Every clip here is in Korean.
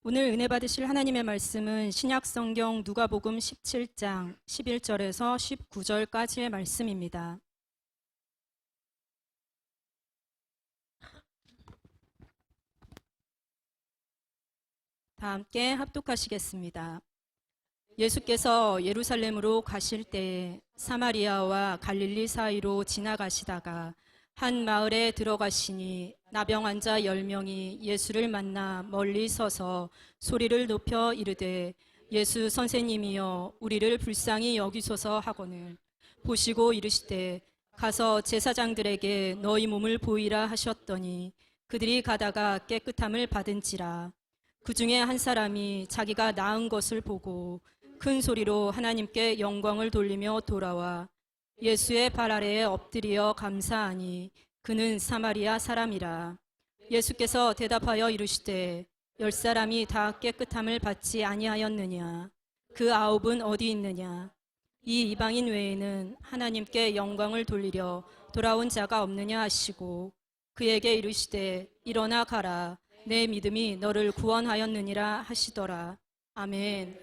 오늘 은혜 받으실 하나님의 말씀은 신약성경 누가복음 17장 11절에서 19절까지의 말씀입니다. 다 함께 합독하시겠습니다. 예수께서 예루살렘으로 가실 때에 사마리아와 갈릴리 사이로 지나가시다가 한 마을에 들어가시니 나병 환자 10명이 예수를 만나 멀리 서서 소리를 높여 이르되 예수 선생님이여 우리를 불쌍히 여기소서 하거늘 보시고 이르시되 가서 제사장들에게 너희 몸을 보이라 하셨더니 그들이 가다가 깨끗함을 받은지라. 그 중에 한 사람이 자기가 나은 것을 보고 큰 소리로 하나님께 영광을 돌리며 돌아와 예수의 발 아래에 엎드려 감사하니 그는 사마리아 사람이라. 예수께서 대답하여 이르시되 10사람이 다 깨끗함을 받지 아니하였느냐? 그 9은 어디 있느냐? 이 이방인 외에는 하나님께 영광을 돌리려 돌아온 자가 없느냐 하시고 그에게 이르시되 일어나 가라. 내 믿음이 너를 구원하였느니라 하시더라. 아멘.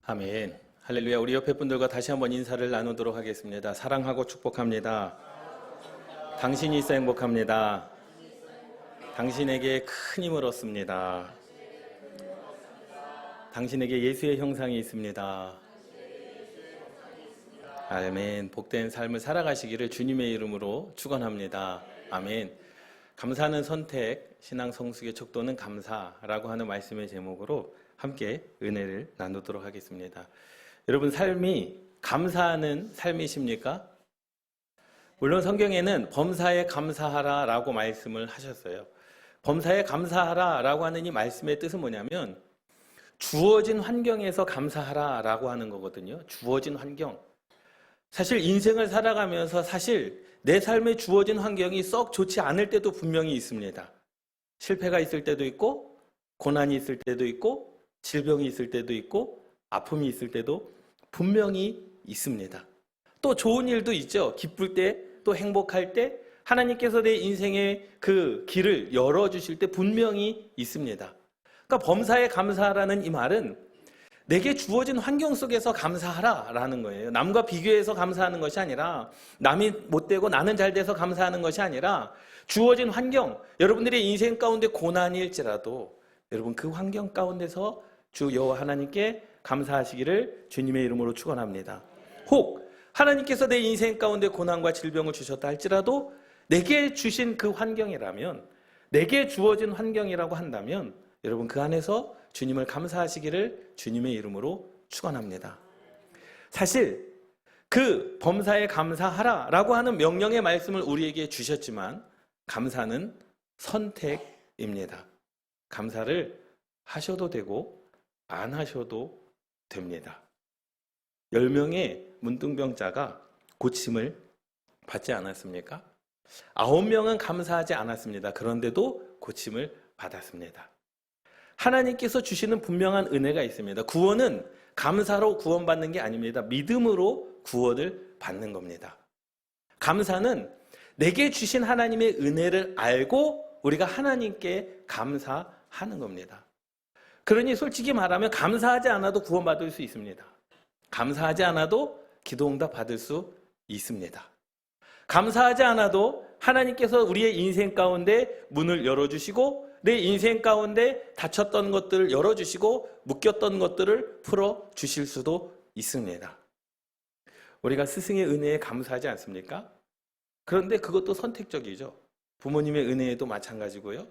아멘. 할렐루야. 우리 옆에 분들과 다시 한번 인사를 나누도록 하겠습니다. 사랑하고 축복합니다. 당신이 있어 행복합니다. 당신에게 큰 힘을 얻습니다. 당신에게 예수의 형상이 있습니다. 아멘. 복된 삶을 살아가시기를 주님의 이름으로 축원합니다. 아멘. 감사는 선택, 신앙 성숙의 척도는 감사라고 하는 말씀의 제목으로 함께 은혜를 나누도록 하겠습니다. 여러분, 삶이 감사하는 삶이십니까? 물론 성경에는 범사에 감사하라 라고 말씀을 하셨어요. 범사에 감사하라 라고 하는 이 말씀의 뜻은 뭐냐면 주어진 환경에서 감사하라 라고 하는 거거든요. 주어진 환경. 사실 인생을 살아가면서 사실 내 삶에 주어진 환경이 썩 좋지 않을 때도 분명히 있습니다. 실패가 있을 때도 있고 고난이 있을 때도 있고 질병이 있을 때도 있고 아픔이 있을 때도 분명히 있습니다. 또 좋은 일도 있죠. 기쁠 때, 또 행복할 때 하나님께서 내 인생의 그 길을 열어주실 때 분명히 있습니다. 그러니까 범사에 감사하라는 이 말은 내게 주어진 환경 속에서 감사하라라는 거예요. 남과 비교해서 감사하는 것이 아니라 남이 못되고 나는 잘돼서 감사하는 것이 아니라 주어진 환경, 여러분들의 인생 가운데 고난일지라도 여러분 그 환경 가운데서 주 여호와 하나님께 감사하시기를 주님의 이름으로 축원합니다. 혹 하나님께서 내 인생 가운데 고난과 질병을 주셨다 할지라도 내게 주신 그 환경이라면, 내게 주어진 환경이라고 한다면 여러분 그 안에서 주님을 감사하시기를 주님의 이름으로 축원합니다. 사실 그 범사에 감사하라라고 하는 명령의 말씀을 우리에게 주셨지만 감사는 선택입니다. 감사를 하셔도 되고 안 하셔도 됩니다. 10명의 문둥병자가 고침을 받지 않았습니까? 9명은 감사하지 않았습니다. 그런데도 고침을 받았습니다. 하나님께서 주시는 분명한 은혜가 있습니다. 구원은 감사로 구원받는 게 아닙니다. 믿음으로 구원을 받는 겁니다. 감사는 내게 주신 하나님의 은혜를 알고 우리가 하나님께 감사하는 겁니다. 그러니 솔직히 말하면 감사하지 않아도 구원받을 수 있습니다. 감사하지 않아도 기도응답 받을 수 있습니다. 감사하지 않아도 하나님께서 우리의 인생 가운데 문을 열어주시고 내 인생 가운데 닫혔던 것들을 열어주시고 묶였던 것들을 풀어주실 수도 있습니다. 우리가 스승의 은혜에 감사하지 않습니까? 그런데 그것도 선택적이죠. 부모님의 은혜에도 마찬가지고요.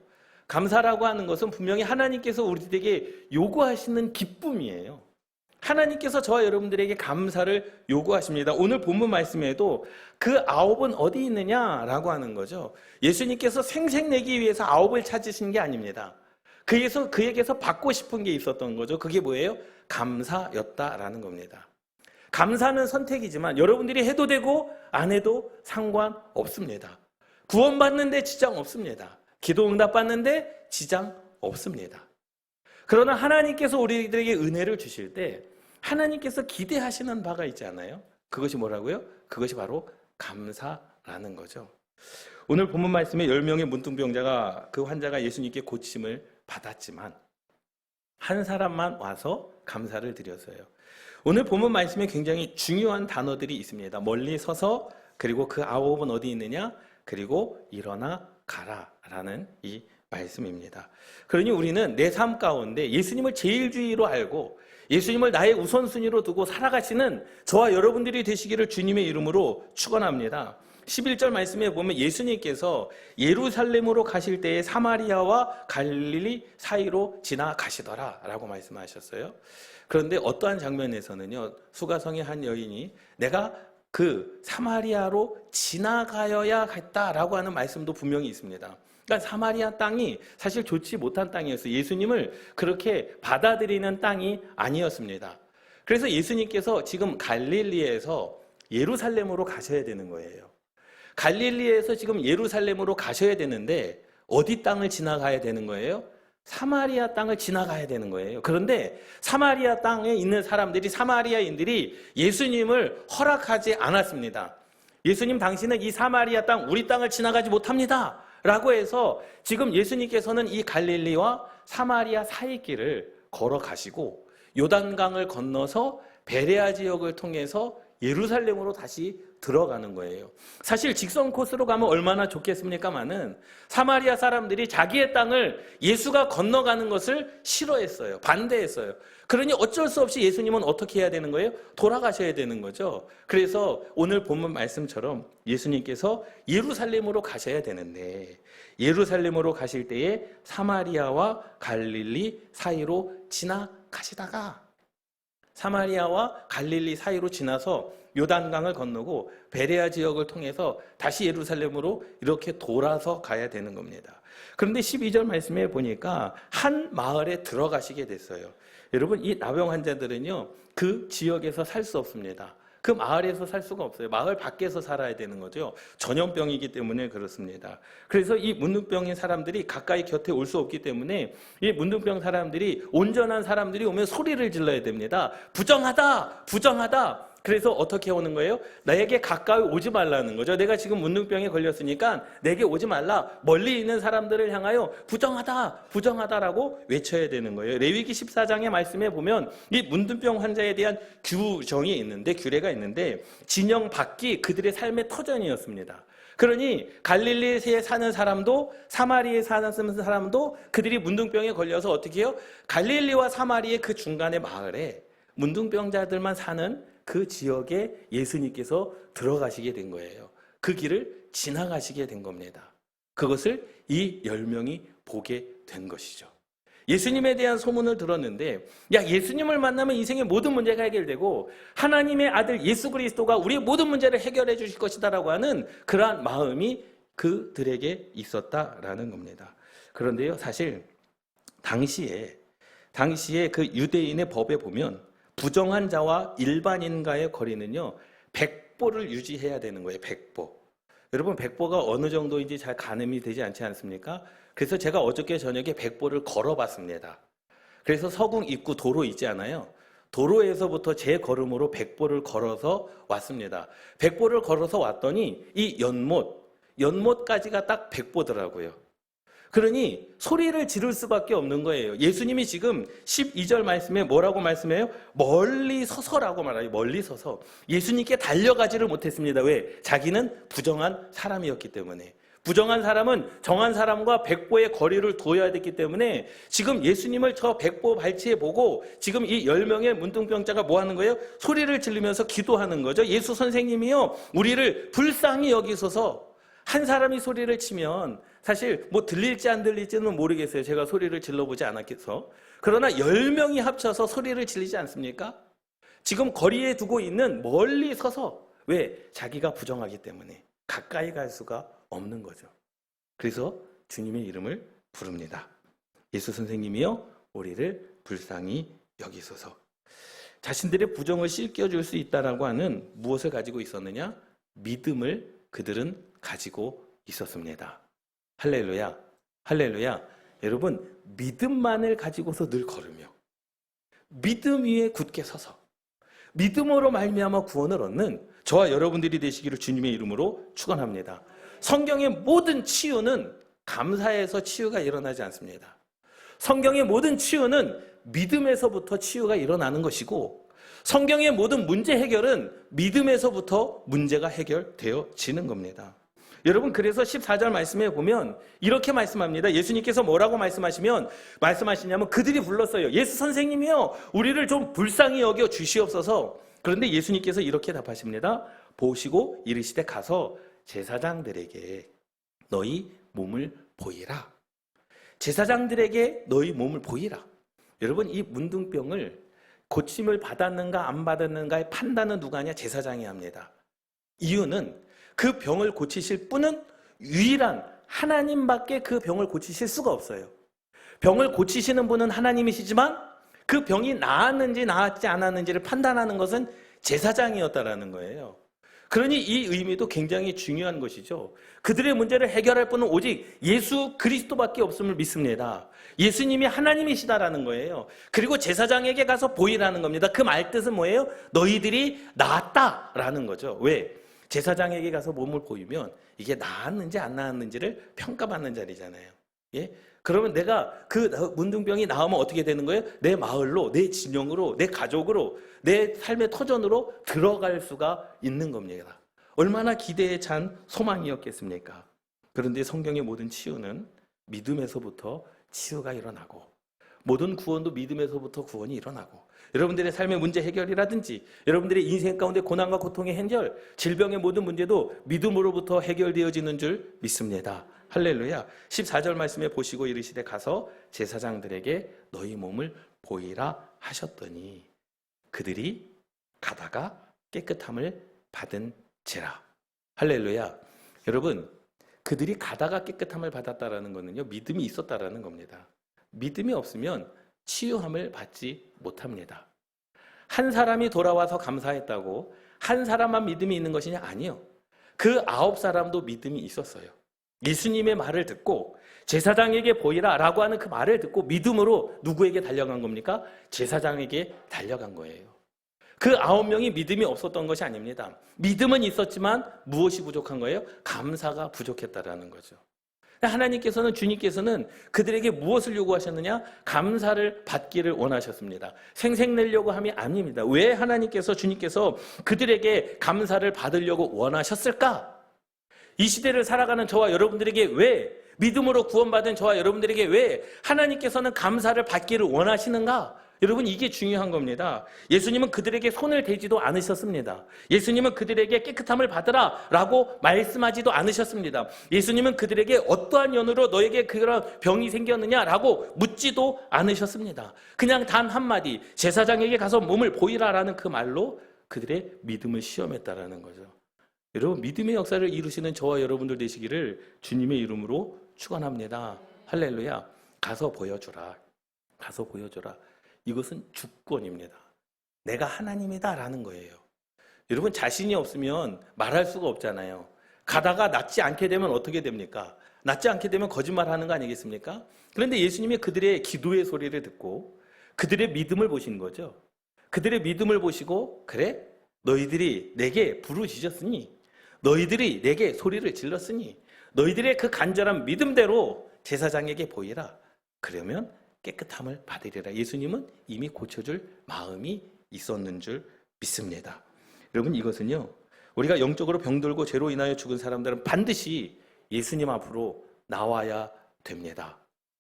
감사라고 하는 것은 분명히 하나님께서 우리에게 요구하시는 기쁨이에요. 하나님께서 저와 여러분들에게 감사를 요구하십니다. 오늘 본문 말씀에도 그 9은 어디 있느냐라고 하는 거죠. 예수님께서 생색내기 위해서 9을 찾으신 게 아닙니다. 그에게서 받고 싶은 게 있었던 거죠. 그게 뭐예요? 감사였다라는 겁니다. 감사는 선택이지만 여러분들이 해도 되고 안 해도 상관없습니다. 구원받는데 지장 없습니다. 기도 응답 받는데 지장 없습니다. 그러나 하나님께서 우리들에게 은혜를 주실 때 하나님께서 기대하시는 바가 있지 않아요? 그것이 뭐라고요? 그것이 바로 감사라는 거죠. 오늘 본문 말씀에 10명의 문둥병자가 그 환자가 예수님께 고침을 받았지만 한 사람만 와서 감사를 드렸어요. 오늘 본문 말씀에 굉장히 중요한 단어들이 있습니다. 멀리 서서, 그리고 그 아홉은 어디 있느냐? 그리고 일어나 가라라는 이 말씀입니다. 그러니 우리는 내 삶 가운데 예수님을 제일 주의로 알고 예수님을 나의 우선순위로 두고 살아가시는 저와 여러분들이 되시기를 주님의 이름으로 축원합니다. 11절 말씀에 보면 예수님께서 예루살렘으로 가실 때에 사마리아와 갈릴리 사이로 지나가시더라 라고 말씀하셨어요. 그런데 어떠한 장면에서는요, 수가성의 한 여인이 내가 그 사마리아로 지나가야 했다라고 하는 말씀도 분명히 있습니다. 그러니까 사마리아 땅이 사실 좋지 못한 땅이었어요. 예수님을 그렇게 받아들이는 땅이 아니었습니다. 그래서 예수님께서 지금 갈릴리에서 예루살렘으로 가셔야 되는 거예요. 갈릴리에서 지금 예루살렘으로 가셔야 되는데 어디 땅을 지나가야 되는 거예요? 사마리아 땅을 지나가야 되는 거예요. 그런데 사마리아 땅에 있는 사람들이, 사마리아인들이 예수님을 허락하지 않았습니다. 예수님, 당신은 이 사마리아 땅, 우리 땅을 지나가지 못합니다 라고 해서 지금 예수님께서는 이 갈릴리와 사마리아 사이 길을 걸어가시고 요단강을 건너서 베레아 지역을 통해서 예루살렘으로 다시 들어가는 거예요. 사실 직선 코스로 가면 얼마나 좋겠습니까마는 사마리아 사람들이 자기의 땅을 예수가 건너가는 것을 싫어했어요. 반대했어요. 그러니 어쩔 수 없이 예수님은 어떻게 해야 되는 거예요? 돌아가셔야 되는 거죠. 그래서 오늘 본문 말씀처럼 예수님께서 예루살렘으로 가셔야 되는데 예루살렘으로 가실 때에 사마리아와 갈릴리 사이로 지나가시다가 사마리아와 갈릴리 사이로 지나서 요단강을 건너고 베레아 지역을 통해서 다시 예루살렘으로 이렇게 돌아서 가야 되는 겁니다. 그런데 12절 말씀에 보니까 한 마을에 들어가시게 됐어요. 여러분, 이 나병 환자들은요, 그 지역에서 살 수 없습니다. 그 마을에서 살 수가 없어요. 마을 밖에서 살아야 되는 거죠. 전염병이기 때문에 그렇습니다. 그래서 이 문둥병인 사람들이 가까이 곁에 올 수 없기 때문에 이 문둥병 사람들이, 온전한 사람들이 오면 소리를 질러야 됩니다. 부정하다! 부정하다! 그래서 어떻게 오는 거예요? 나에게 가까이 오지 말라는 거죠. 내가 지금 문둥병에 걸렸으니까 내게 오지 말라. 멀리 있는 사람들을 향하여 부정하다, 부정하다라고 외쳐야 되는 거예요. 레위기 14장의 말씀에 보면 이 문둥병 환자에 대한 규정이 있는데, 규례가 있는데 진영 밖이 그들의 삶의 터전이었습니다. 그러니 갈릴리에 사는 사람도 사마리아에 사는 사람도 그들이 문둥병에 걸려서 어떻게 해요? 갈릴리와 사마리아의 그 중간의 마을에 문둥병자들만 사는 그 지역에 예수님께서 들어가시게 된 거예요. 그 길을 지나가시게 된 겁니다. 그것을 이 10명이 보게 된 것이죠. 예수님에 대한 소문을 들었는데, 야, 예수님을 만나면 인생의 모든 문제가 해결되고 하나님의 아들 예수 그리스도가 우리의 모든 문제를 해결해 주실 것이다라고 하는 그러한 마음이 그들에게 있었다라는 겁니다. 그런데요, 사실 당시에 그 유대인의 법에 보면 부정한 자와 일반인과의 거리는요, 100보를 유지해야 되는 거예요. 100보. 여러분, 100보가 어느 정도인지 잘 가늠이 되지 않지 않습니까? 그래서 제가 어저께 저녁에 100보를 걸어봤습니다. 그래서 서궁 입구 도로 있지 않아요? 도로에서부터 제 걸음으로 100보를 걸어서 왔습니다. 100보를 걸어서 왔더니 이 연못까지가 딱 100보더라고요. 그러니 소리를 지를 수밖에 없는 거예요. 예수님이 지금 12절 말씀에 뭐라고 말씀해요? 멀리 서서라고 말해요. 멀리 서서. 예수님께 달려가지를 못했습니다. 왜? 자기는 부정한 사람이었기 때문에. 부정한 사람은 정한 사람과 100보의 거리를 둬야 됐기 때문에 지금 예수님을 저 100보 발치에 보고 지금 이 10명의 문둥병자가 뭐 하는 거예요? 소리를 지르면서 기도하는 거죠. 예수 선생님이요, 우리를 불쌍히 여기소서. 한 사람이 소리를 치면 사실 뭐 들릴지 안 들릴지는 모르겠어요. 제가 소리를 질러보지 않았겠어. 그러나 10명이 합쳐서 소리를 지르지 않습니까? 지금 거리에 두고 있는 멀리 서서, 왜? 자기가 부정하기 때문에 가까이 갈 수가 없는 거죠. 그래서 주님의 이름을 부릅니다. 예수 선생님이요, 우리를 불쌍히 여기소서. 자신들의 부정을 씻겨줄 수 있다라고 하는 무엇을 가지고 있었느냐? 믿음을 그들은 가지고 있었습니다. 할렐루야, 할렐루야. 여러분, 믿음만을 가지고서 늘 걸으며 믿음 위에 굳게 서서 믿음으로 말미암아 구원을 얻는 저와 여러분들이 되시기를 주님의 이름으로 축원합니다. 성경의 모든 치유는 감사해서 치유가 일어나지 않습니다. 성경의 모든 치유는 믿음에서부터 치유가 일어나는 것이고 성경의 모든 문제 해결은 믿음에서부터 문제가 해결되어지는 겁니다. 여러분, 그래서 14절 말씀에 보면 이렇게 말씀합니다. 예수님께서 뭐라고 말씀하시냐면 그들이 불렀어요. 예수 선생님이요, 우리를 좀 불쌍히 여겨 주시옵소서. 그런데 예수님께서 이렇게 답하십니다. 보시고 이르시되 가서 제사장들에게 너희 몸을 보이라. 제사장들에게 너희 몸을 보이라. 여러분, 이 문둥병을 고침을 받았는가 안 받았는가의 판단은 누가 하냐? 제사장이 합니다. 이유는 그 병을 고치실 분은 유일한 하나님밖에 그 병을 고치실 수가 없어요. 병을 고치시는 분은 하나님이시지만 그 병이 나았는지 나았지 않았는지를 판단하는 것은 제사장이었다라는 거예요. 그러니 이 의미도 굉장히 중요한 것이죠. 그들의 문제를 해결할 분은 오직 예수 그리스도밖에 없음을 믿습니다. 예수님이 하나님이시다라는 거예요. 그리고 제사장에게 가서 보이라는 겁니다. 그 말 뜻은 뭐예요? 너희들이 나았다라는 거죠. 왜? 제사장에게 가서 몸을 보이면 이게 나았는지 안 나았는지를 평가받는 자리잖아요. 예? 그러면 내가 그 문둥병이 나으면 어떻게 되는 거예요? 내 마을로, 내 진영으로, 내 가족으로, 내 삶의 터전으로 들어갈 수가 있는 겁니다. 얼마나 기대에 찬 소망이었겠습니까? 그런데 성경의 모든 치유는 믿음에서부터 치유가 일어나고, 모든 구원도 믿음에서부터 구원이 일어나고, 여러분들의 삶의 문제 해결이라든지 여러분들의 인생 가운데 고난과 고통의 해결, 질병의 모든 문제도 믿음으로부터 해결되어지는 줄 믿습니다. 할렐루야. 14절 말씀에 보시고 이르시되 가서 제사장들에게 너희 몸을 보이라 하셨더니 그들이 가다가 깨끗함을 받은지라. 할렐루야. 여러분, 그들이 가다가 깨끗함을 받았다라는 것은요, 믿음이 있었다라는 겁니다. 믿음이 없으면 치유함을 받지 못합니다. 한 사람이 돌아와서 감사했다고 한 사람만 믿음이 있는 것이냐? 아니요. 그 9사람도 믿음이 있었어요. 예수님의 말을 듣고 제사장에게 보이라 라고 하는 그 말을 듣고 믿음으로 누구에게 달려간 겁니까? 제사장에게 달려간 거예요. 그 9명이 믿음이 없었던 것이 아닙니다. 믿음은 있었지만 무엇이 부족한 거예요? 감사가 부족했다라는 거죠. 하나님께서는, 주님께서는 그들에게 무엇을 요구하셨느냐? 감사를 받기를 원하셨습니다. 생색내려고 함이 아닙니다. 왜 하나님께서, 주님께서 그들에게 감사를 받으려고 원하셨을까? 이 시대를 살아가는 저와 여러분들에게 왜, 믿음으로 구원받은 저와 여러분들에게 왜 하나님께서는 감사를 받기를 원하시는가? 여러분, 이게 중요한 겁니다. 예수님은 그들에게 손을 대지도 않으셨습니다. 예수님은 그들에게 깨끗함을 받으라 라고 말씀하지도 않으셨습니다. 예수님은 그들에게 어떠한 연으로 너에게 그런 병이 생겼느냐 라고 묻지도 않으셨습니다. 그냥 단 한마디, 제사장에게 가서 몸을 보이라 라는 그 말로 그들의 믿음을 시험했다라는 거죠. 여러분, 믿음의 역사를 이루시는 저와 여러분들 되시기를 주님의 이름으로 축원합니다. 할렐루야. 가서 보여주라. 가서 보여주라. 이것은 주권입니다. 내가 하나님이다라는 거예요. 여러분, 자신이 없으면 말할 수가 없잖아요. 가다가 낫지 않게 되면 어떻게 됩니까? 낫지 않게 되면 거짓말하는 거 아니겠습니까? 그런데 예수님이 그들의 기도의 소리를 듣고 그들의 믿음을 보신 거죠. 그들의 믿음을 보시고, 그래? 너희들이 내게 부르짖었으니, 너희들이 내게 소리를 질렀으니, 너희들의 그 간절한 믿음대로 제사장에게 보이라. 그러면 깨끗함을 받으리라. 예수님은 이미 고쳐줄 마음이 있었는 줄 믿습니다. 여러분, 이것은요, 우리가 영적으로 병들고 죄로 인하여 죽은 사람들은 반드시 예수님 앞으로 나와야 됩니다.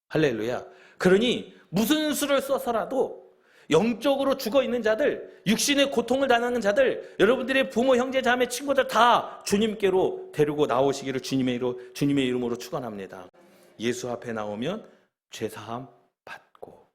할렐루야. 그러니 무슨 수를 써서라도 영적으로 죽어있는 자들, 육신의 고통을 당하는 자들, 여러분들의 부모, 형제, 자매, 친구들 다 주님께로 데리고 나오시기를 주님의 이름으로 축원합니다. 예수 앞에 나오면 죄사함 받고,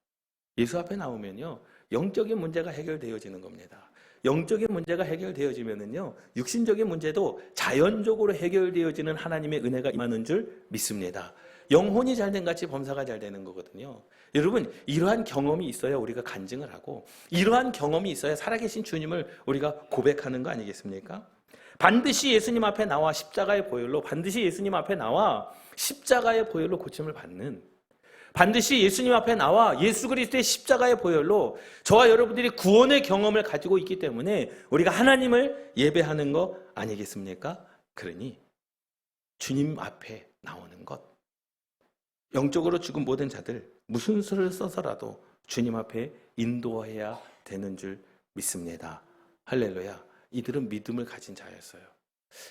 예수 앞에 나오면요, 영적인 문제가 해결되어지는 겁니다. 영적인 문제가 해결되어지면은요, 육신적인 문제도 자연적으로 해결되어지는 하나님의 은혜가 임하는 줄 믿습니다. 영혼이 잘된 같이 범사가 잘 되는 거거든요. 여러분, 이러한 경험이 있어야 우리가 간증을 하고, 이러한 경험이 있어야 살아계신 주님을 우리가 고백하는 거 아니겠습니까? 반드시 예수님 앞에 나와 십자가의 보혈로, 반드시 예수님 앞에 나와 십자가의 보혈로 고침을 받는, 반드시 예수님 앞에 나와 예수 그리스도의 십자가의 보혈로 저와 여러분들이 구원의 경험을 가지고 있기 때문에 우리가 하나님을 예배하는 거 아니겠습니까? 그러니 주님 앞에 나오는 것, 영적으로 죽은 모든 자들 무슨 수를 써서라도 주님 앞에 인도해야 되는 줄 믿습니다. 할렐루야. 이들은 믿음을 가진 자였어요.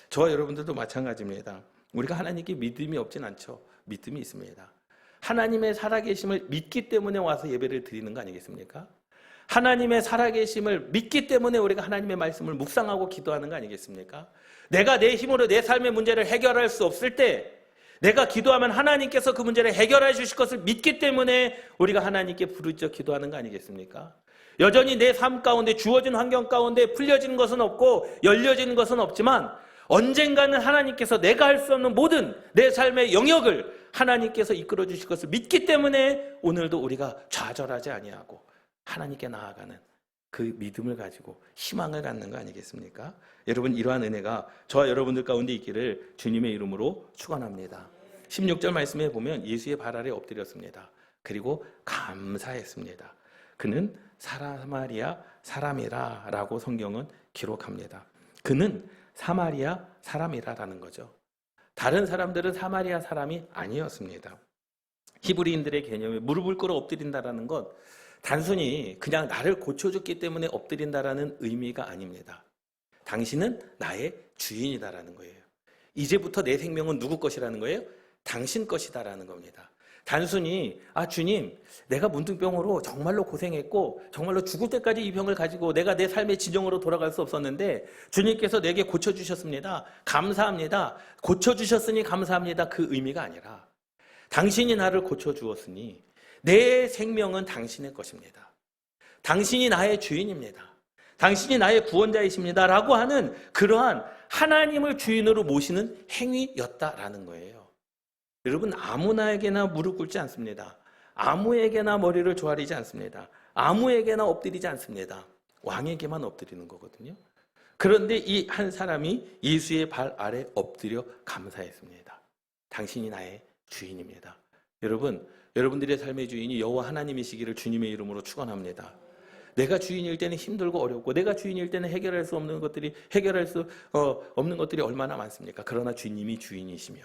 저와 여러분들도 마찬가지입니다. 우리가 하나님께 믿음이 없진 않죠. 믿음이 있습니다. 하나님의 살아계심을 믿기 때문에 와서 예배를 드리는 거 아니겠습니까? 하나님의 살아계심을 믿기 때문에 우리가 하나님의 말씀을 묵상하고 기도하는 거 아니겠습니까? 내가 내 힘으로 내 삶의 문제를 해결할 수 없을 때 내가 기도하면 하나님께서 그 문제를 해결해 주실 것을 믿기 때문에 우리가 하나님께 부르짖어 기도하는 거 아니겠습니까? 여전히 내 삶 가운데 주어진 환경 가운데 풀려지는 것은 없고 열려지는 것은 없지만 언젠가는 하나님께서 내가 할 수 없는 모든 내 삶의 영역을 하나님께서 이끌어 주실 것을 믿기 때문에 오늘도 우리가 좌절하지 아니하고 하나님께 나아가는 그 믿음을 가지고 희망을 갖는 거 아니겠습니까? 여러분, 이러한 은혜가 저와 여러분들 가운데 있기를 주님의 이름으로 축원합니다. 16절 말씀에 보면 예수의 발 아래 엎드렸습니다. 그리고 감사했습니다. 그는 사마리아 사람이라 라고 성경은 기록합니다. 그는 사마리아 사람이라라는 거죠. 다른 사람들은 사마리아 사람이 아니었습니다. 히브리인들의 개념에 무릎을 꿇어 엎드린다라는 것, 단순히 그냥 나를 고쳐줬기 때문에 엎드린다라는 의미가 아닙니다. 당신은 나의 주인이다라는 거예요. 이제부터 내 생명은 누구 것이라는 거예요? 당신 것이다라는 겁니다. 단순히 주님, 내가 문둥병으로 정말로 고생했고 정말로 죽을 때까지 이 병을 가지고 내가 내 삶의 진정으로 돌아갈 수 없었는데 주님께서 내게 고쳐주셨습니다. 감사합니다. 고쳐주셨으니 감사합니다. 그 의미가 아니라 당신이 나를 고쳐주었으니 내 생명은 당신의 것입니다. 당신이 나의 주인입니다. 당신이 나의 구원자이십니다. 라고 하는 그러한 하나님을 주인으로 모시는 행위였다라는 거예요. 여러분, 아무나에게나 무릎 꿇지 않습니다. 아무에게나 머리를 조아리지 않습니다. 아무에게나 엎드리지 않습니다. 왕에게만 엎드리는 거거든요. 그런데 이 한 사람이 예수의 발 아래 엎드려 감사했습니다. 당신이 나의 주인입니다. 여러분, 여러분들의 삶의 주인이 여호와 하나님이시기를 주님의 이름으로 축원합니다. 내가 주인일 때는 힘들고 어렵고 내가 주인일 때는 해결할 수 없는 것들이 얼마나 많습니까? 그러나 주님이 주인이시면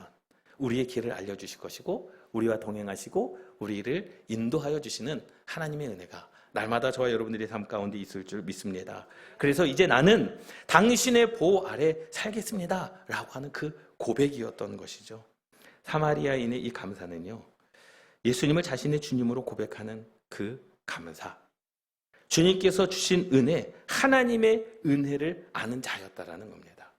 우리의 길을 알려주실 것이고 우리와 동행하시고 우리를 인도하여 주시는 하나님의 은혜가 날마다 저와 여러분들의 삶 가운데 있을 줄 믿습니다. 그래서 이제 나는 당신의 보호 아래 살겠습니다 라고 하는 그 고백이었던 것이죠. 사마리아인의 이 감사는요, 예수님을 자신의 주님으로 고백하는 그 감사, 주님께서 주신 은혜, 하나님의 은혜를 아는 자였다라는 겁니다.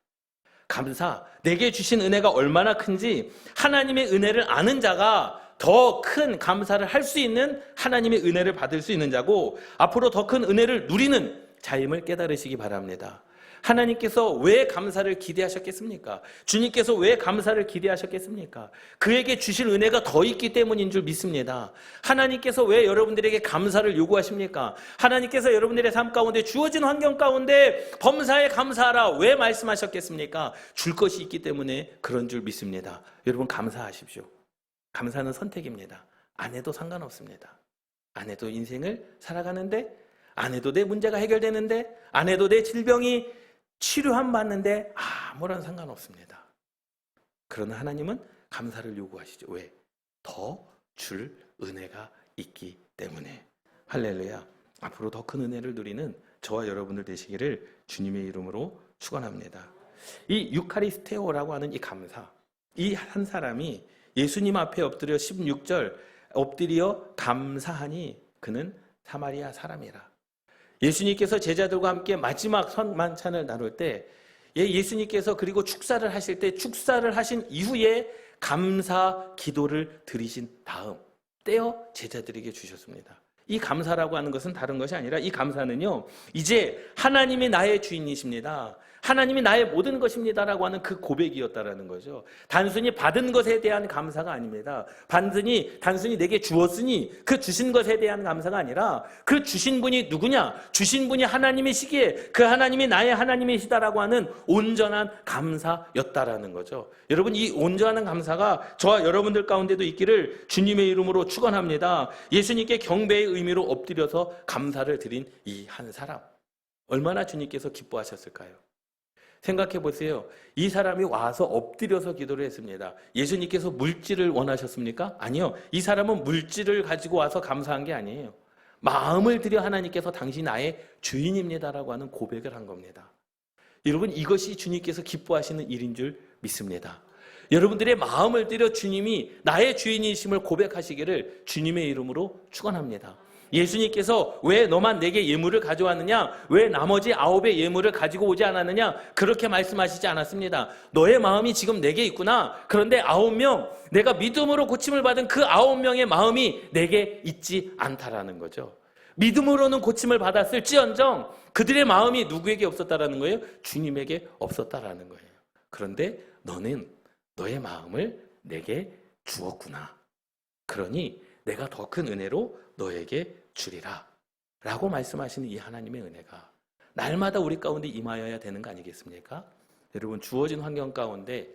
감사, 내게 주신 은혜가 얼마나 큰지 하나님의 은혜를 아는 자가 더 큰 감사를 할 수 있는 하나님의 은혜를 받을 수 있는 자고 앞으로 더 큰 은혜를 누리는 자임을 깨달으시기 바랍니다. 하나님께서 왜 감사를 기대하셨겠습니까? 주님께서 왜 감사를 기대하셨겠습니까? 그에게 주실 은혜가 더 있기 때문인 줄 믿습니다. 하나님께서 왜 여러분들에게 감사를 요구하십니까? 하나님께서 여러분들의 삶 가운데 주어진 환경 가운데 범사에 감사하라 왜 말씀하셨겠습니까? 줄 것이 있기 때문에 그런 줄 믿습니다. 여러분, 감사하십시오. 감사는 선택입니다. 안 해도 상관없습니다. 안 해도 인생을 살아가는데, 안 해도 내 문제가 해결되는데, 안 해도 내 질병이 치료함 받는데 아무런 상관없습니다. 그러나 하나님은 감사를 요구하시죠. 왜? 더 줄 은혜가 있기 때문에. 할렐루야. 앞으로 더 큰 은혜를 누리는 저와 여러분들 되시기를 주님의 이름으로 축원합니다. 이 유카리스테오라고 하는 이 감사, 이 한 사람이 예수님 앞에 엎드려 16절 엎드려 감사하니 그는 사마리아 사람이라. 예수님께서 제자들과 함께 마지막 선만찬을 나눌 때 예수님께서 그리고 축사를 하실 때 축사를 하신 이후에 감사 기도를 드리신 다음 떼어 제자들에게 주셨습니다. 이 감사라고 하는 것은 다른 것이 아니라 이 감사는요, 이제 하나님이 나의 주인이십니다. 하나님이 나의 모든 것입니다라고 하는 그 고백이었다라는 거죠. 단순히 받은 것에 대한 감사가 아닙니다. 단순히 내게 주었으니 그 주신 것에 대한 감사가 아니라 그 주신 분이 누구냐? 주신 분이 하나님이시기에 그 하나님이 나의 하나님이시다라고 하는 온전한 감사였다라는 거죠. 여러분, 이 온전한 감사가 저와 여러분들 가운데도 있기를 주님의 이름으로 축원합니다. 예수님께 경배의 의미로 엎드려서 감사를 드린 이 한 사람, 얼마나 주님께서 기뻐하셨을까요? 생각해 보세요. 이 사람이 와서 엎드려서 기도를 했습니다. 예수님께서 물질을 원하셨습니까? 아니요. 이 사람은 물질을 가지고 와서 감사한 게 아니에요. 마음을 들여 하나님께서 당신이 나의 주인입니다라고 하는 고백을 한 겁니다. 여러분, 이것이 주님께서 기뻐하시는 일인 줄 믿습니다. 여러분들의 마음을 들여 주님이 나의 주인이심을 고백하시기를 주님의 이름으로 축원합니다. 예수님께서 왜 너만 내게 예물을 가져왔느냐? 왜 나머지 9의 예물을 가지고 오지 않았느냐? 그렇게 말씀하시지 않았습니다. 너의 마음이 지금 내게 있구나. 그런데 9명, 내가 믿음으로 고침을 받은 그 9명의 마음이 내게 있지 않다라는 거죠. 믿음으로는 고침을 받았을지언정 그들의 마음이 누구에게 없었다라는 거예요? 주님에게 없었다라는 거예요. 그런데 너는 너의 마음을 내게 주었구나. 그러니 내가 더 큰 은혜로 너에게 주리라 라고 말씀하시는 이 하나님의 은혜가 날마다 우리 가운데 임하여야 되는 거 아니겠습니까? 여러분, 주어진 환경 가운데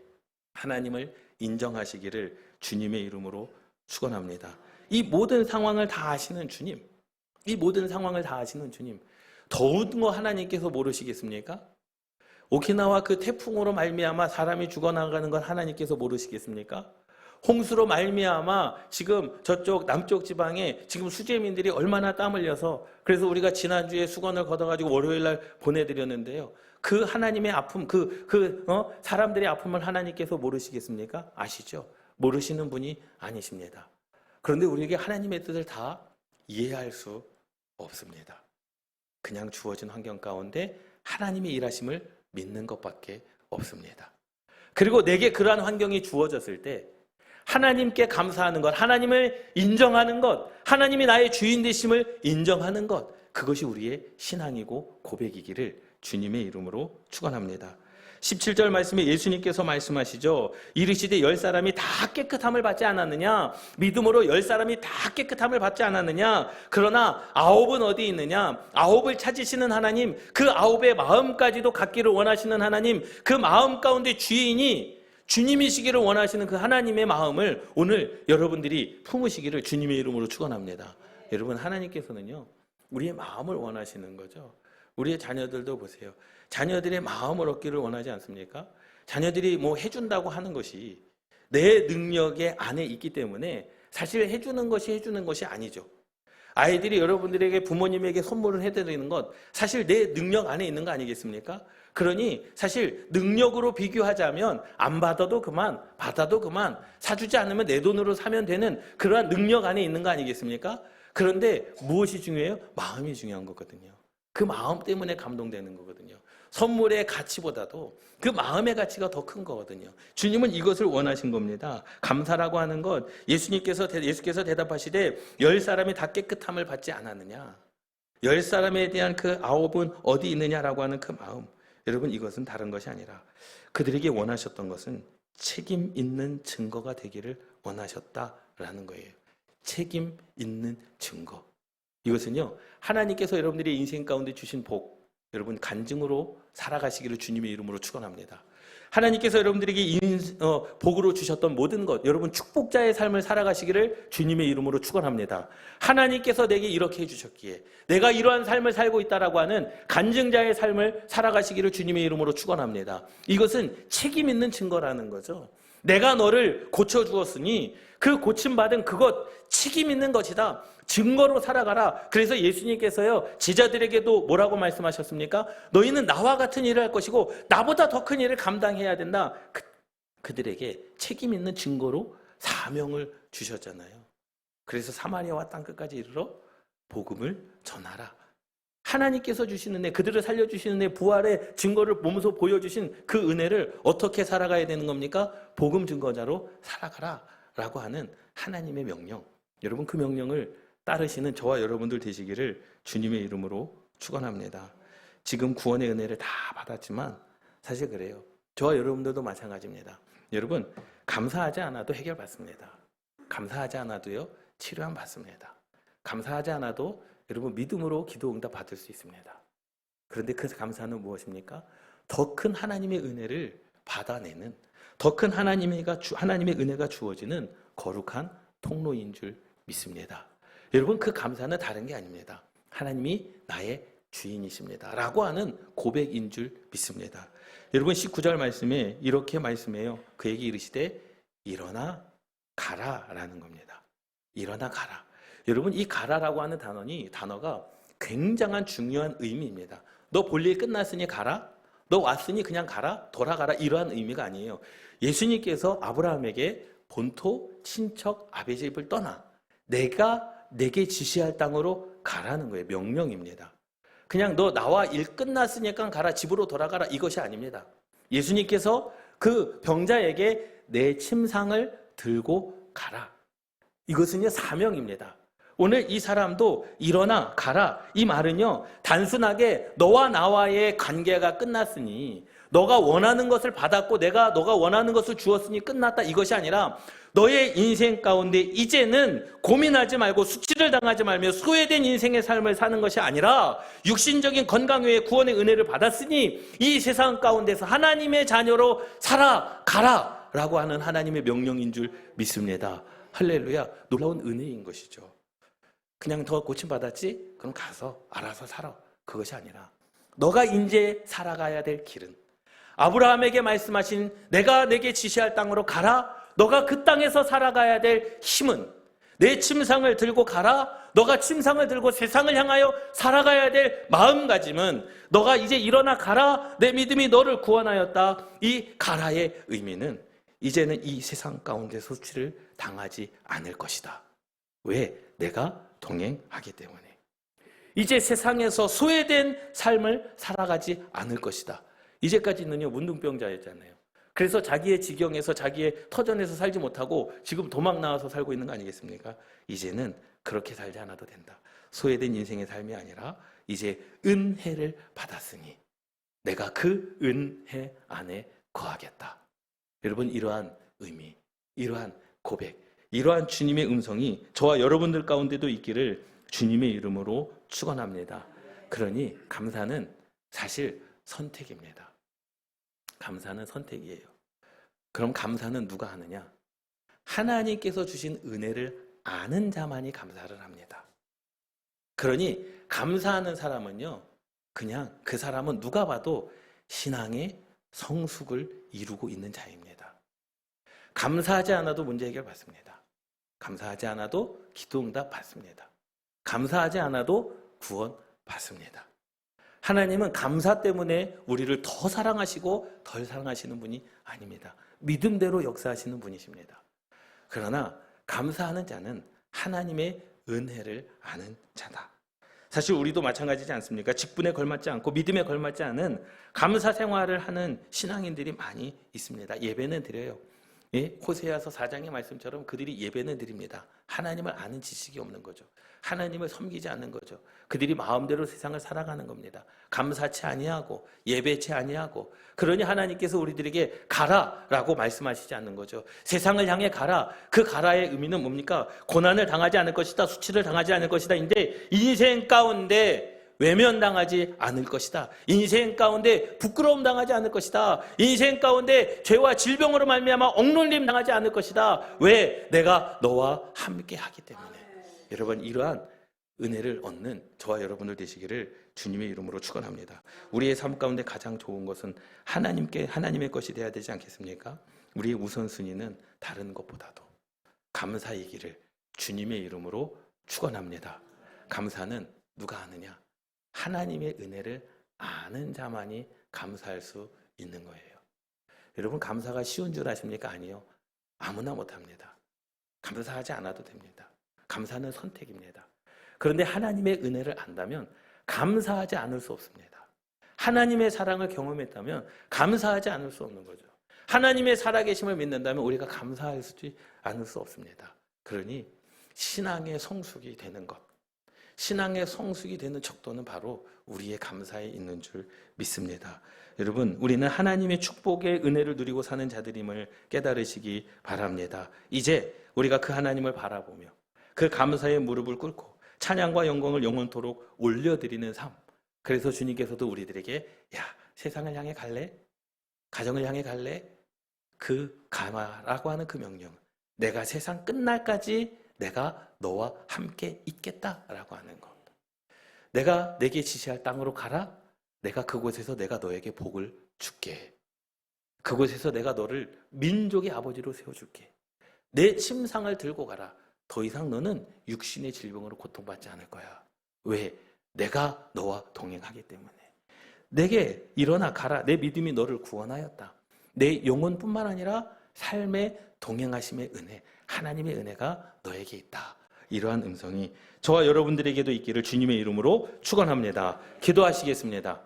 하나님을 인정하시기를 주님의 이름으로 축원합니다. 이 모든 상황을 다 아시는 주님, 이 모든 상황을 다 아시는 주님, 더운 거 하나님께서 모르시겠습니까? 오키나와 그 태풍으로 말미암아 사람이 죽어나가는 건 하나님께서 모르시겠습니까? 홍수로 말미암아 지금 저쪽 남쪽 지방에 지금 수재민들이 얼마나 땀 흘려서, 그래서 우리가 지난주에 수건을 걷어가지고 월요일 날 보내드렸는데요. 그 하나님의 아픔, 사람들의 아픔을 하나님께서 모르시겠습니까? 아시죠? 모르시는 분이 아니십니다. 그런데 우리에게 하나님의 뜻을 다 이해할 수 없습니다. 그냥 주어진 환경 가운데 하나님의 일하심을 믿는 것밖에 없습니다. 그리고 내게 그러한 환경이 주어졌을 때 하나님께 감사하는 것, 하나님을 인정하는 것, 하나님이 나의 주인 되심을 인정하는 것, 그것이 우리의 신앙이고 고백이기를 주님의 이름으로 축원합니다. 17절 말씀에 예수님께서 말씀하시죠. 이르시되 10사람이 다 깨끗함을 받지 않았느냐? 믿음으로 10사람이 다 깨끗함을 받지 않았느냐? 그러나 9은 어디 있느냐? 9을 찾으시는 하나님, 그 9의 마음까지도 갖기를 원하시는 하나님, 그 마음 가운데 주인이 주님이시기를 원하시는 그 하나님의 마음을 오늘 여러분들이 품으시기를 주님의 이름으로 축원합니다. 여러분, 하나님께서는요, 우리의 마음을 원하시는 거죠. 우리의 자녀들도 보세요. 자녀들의 마음을 얻기를 원하지 않습니까? 자녀들이 뭐 해준다고 하는 것이 내 능력의 안에 있기 때문에 사실 해주는 것이 아니죠. 아이들이 여러분들에게 부모님에게 선물을 해드리는 것, 사실 내 능력 안에 있는 거 아니겠습니까? 그러니 사실 능력으로 비교하자면 안 받아도 그만, 받아도 그만, 사주지 않으면 내 돈으로 사면 되는 그러한 능력 안에 있는 거 아니겠습니까? 그런데 무엇이 중요해요? 마음이 중요한 거거든요. 그 마음 때문에 감동되는 거거든요. 선물의 가치보다도 그 마음의 가치가 더 큰 거거든요. 주님은 이것을 원하신 겁니다. 감사라고 하는 것, 예수께서 대답하시되 10사람이 다 깨끗함을 받지 않았느냐? 10사람에 대한 그 9은 어디 있느냐라고 하는 그 마음, 여러분, 이것은 다른 것이 아니라 그들에게 원하셨던 것은 책임 있는 증거가 되기를 원하셨다라는 거예요. 책임 있는 증거. 이것은요, 하나님께서 여러분들의 인생 가운데 주신 복, 여러분 간증으로 살아가시기를 주님의 이름으로 축원합니다. 하나님께서 여러분들에게 복으로 주셨던 모든 것, 여러분 축복자의 삶을 살아가시기를 주님의 이름으로 축원합니다. 하나님께서 내게 이렇게 해주셨기에 내가 이러한 삶을 살고 있다라고 하는 간증자의 삶을 살아가시기를 주님의 이름으로 축원합니다. 이것은 책임 있는 증거라는 거죠. 내가 너를 고쳐주었으니 그 고침받은 그것 책임 있는 것이다. 증거로 살아가라. 그래서 예수님께서요, 제자들에게도 뭐라고 말씀하셨습니까? 너희는 나와 같은 일을 할 것이고 나보다 더 큰 일을 감당해야 된다. 그들에게 책임 있는 증거로 사명을 주셨잖아요. 그래서 사마리아와 땅끝까지 이르러 복음을 전하라. 하나님께서 주시는 은혜, 그들을 살려주시는 은혜, 부활의 증거를 몸소 보여주신 그 은혜를 어떻게 살아가야 되는 겁니까? 복음 증거자로 살아가라 라고 하는 하나님의 명령, 여러분 그 명령을 따르시는 저와 여러분들 되시기를 주님의 이름으로 축원합니다. 지금 구원의 은혜를 다 받았지만 사실 그래요. 저와 여러분들도 마찬가지입니다. 여러분, 감사하지 않아도 해결받습니다. 감사하지 않아도요, 치료함 받습니다. 감사하지 않아도 여러분 믿음으로 기도 응답 받을 수 있습니다. 그런데 그 감사는 무엇입니까? 더 큰 하나님의 은혜를 받아내는, 더 큰 하나님의 은혜가 주어지는 거룩한 통로인 줄 믿습니다. 여러분, 그 감사는 다른 게 아닙니다. 하나님이 나의 주인이십니다 라고 하는 고백인 줄 믿습니다. 여러분, 19절 말씀에 이렇게 말씀해요. 그에게 이르시되 일어나 가라 라는 겁니다. 일어나 가라. 여러분, 이 가라라고 하는 단어가 굉장한 중요한 의미입니다. 너 볼일 끝났으니 가라? 너 왔으니 그냥 가라? 돌아가라? 이러한 의미가 아니에요. 예수님께서 아브라함에게 본토, 친척, 아비 집을 떠나 내가 내게 지시할 땅으로 가라는 거예요. 명령입니다. 그냥 너 나와 일 끝났으니까 가라, 집으로 돌아가라, 이것이 아닙니다. 예수님께서 그 병자에게 내 침상을 들고 가라. 이것은요, 사명입니다. 오늘 이 사람도 일어나 가라, 이 말은요, 단순하게 너와 나와의 관계가 끝났으니, 너가 원하는 것을 받았고 내가 너가 원하는 것을 주었으니 끝났다, 이것이 아니라 너의 인생 가운데 이제는 고민하지 말고 수치를 당하지 말며 소외된 인생의 삶을 사는 것이 아니라 육신적인 건강 외에 구원의 은혜를 받았으니 이 세상 가운데서 하나님의 자녀로 살아가라 라고 하는 하나님의 명령인 줄 믿습니다. 할렐루야. 놀라운 은혜인 것이죠. 그냥 더 고침받았지? 그럼 가서 알아서 살아. 그것이 아니라 너가 이제 살아가야 될 길은 아브라함에게 말씀하신 내가 내게 지시할 땅으로 가라. 너가 그 땅에서 살아가야 될 힘은 내 침상을 들고 가라. 너가 침상을 들고 세상을 향하여 살아가야 될 마음가짐은 너가 이제 일어나 가라. 내 믿음이 너를 구원하였다. 이 가라의 의미는 이제는 이 세상 가운데서 수치를 당하지 않을 것이다. 왜? 내가 동행하기 때문에. 이제 세상에서 소외된 삶을 살아가지 않을 것이다. 이제까지는요, 문둥병자였잖아요. 그래서 자기의 지경에서 자기의 터전에서 살지 못하고 지금 도망 나와서 살고 있는 거 아니겠습니까? 이제는 그렇게 살지 않아도 된다. 소외된 인생의 삶이 아니라 이제 은혜를 받았으니 내가 그 은혜 안에 거하겠다. 여러분, 이러한 의미, 이러한 고백, 이러한 주님의 음성이 저와 여러분들 가운데도 있기를 주님의 이름으로 축원합니다. 그러니 감사는 사실 선택입니다. 감사는 선택이에요. 그럼 감사는 누가 하느냐? 하나님께서 주신 은혜를 아는 자만이 감사를 합니다. 그러니 감사하는 사람은요, 그냥 그 사람은 누가 봐도 신앙의 성숙을 이루고 있는 자입니다. 감사하지 않아도 문제 해결 받습니다. 감사하지 않아도 기도응답 받습니다. 감사하지 않아도 구원 받습니다. 하나님은 감사 때문에 우리를 더 사랑하시고 덜 사랑하시는 분이 아닙니다. 믿음대로 역사하시는 분이십니다. 그러나 감사하는 자는 하나님의 은혜를 아는 자다. 사실 우리도 마찬가지지 않습니까? 직분에 걸맞지 않고 믿음에 걸맞지 않은 감사 생활을 하는 신앙인들이 많이 있습니다. 예배는 드려요. 예? 호세아서 4장의 말씀처럼 그들이 예배는 드립니다. 하나님을 아는 지식이 없는 거죠. 하나님을 섬기지 않는 거죠. 그들이 마음대로 세상을 살아가는 겁니다. 감사치 아니하고 예배치 아니하고. 그러니 하나님께서 우리들에게 가라라고 말씀하시지 않는 거죠. 세상을 향해 가라. 그 가라의 의미는 뭡니까? 고난을 당하지 않을 것이다. 수치를 당하지 않을 것이다. 인데 인생 가운데 외면당하지 않을 것이다. 인생 가운데 부끄러움 당하지 않을 것이다. 인생 가운데 죄와 질병으로 말미암아 억눌림 당하지 않을 것이다. 왜? 내가 너와 함께 하기 때문에. 여러분, 이러한 은혜를 얻는 저와 여러분들 되시기를 주님의 이름으로 축원합니다. 우리의 삶 가운데 가장 좋은 것은 하나님의 것이 되어야 되지 않겠습니까? 우리의 우선순위는 다른 것보다도 감사이기를 주님의 이름으로 축원합니다. 감사는 누가 하느냐? 하나님의 은혜를 아는 자만이 감사할 수 있는 거예요. 여러분, 감사가 쉬운 줄 아십니까? 아니요. 아무나 못합니다. 감사하지 않아도 됩니다. 감사는 선택입니다. 그런데 하나님의 은혜를 안다면 감사하지 않을 수 없습니다. 하나님의 사랑을 경험했다면 감사하지 않을 수 없는 거죠. 하나님의 살아계심을 믿는다면 우리가 감사하지 않을 수 없습니다. 그러니 신앙의 성숙이 되는 것, 신앙의 성숙이 되는 척도는 바로 우리의 감사에 있는 줄 믿습니다. 여러분, 우리는 하나님의 축복의 은혜를 누리고 사는 자들임을 깨달으시기 바랍니다. 이제 우리가 그 하나님을 바라보며 그 감사의 무릎을 꿇고 찬양과 영광을 영원토록 올려드리는 삶. 그래서 주님께서도 우리들에게 야, 세상을 향해 갈래? 가정을 향해 갈래? 그 가라고 하는 그 명령, 내가 세상 끝날까지 내가 너와 함께 있겠다라고 하는 것. 내가 내게 지시할 땅으로 가라. 내가 그곳에서 내가 너에게 복을 줄게. 그곳에서 내가 너를 민족의 아버지로 세워줄게. 내 침상을 들고 가라. 더 이상 너는 육신의 질병으로 고통받지 않을 거야. 왜? 내가 너와 동행하기 때문에. 내게 일어나 가라. 내 믿음이 너를 구원하였다. 내 영혼뿐만 아니라 삶의 동행하심의 은혜, 하나님의 은혜가 너에게 있다. 이러한 음성이 저와 여러분들에게도 있기를 주님의 이름으로 축원합니다. 기도하시겠습니다.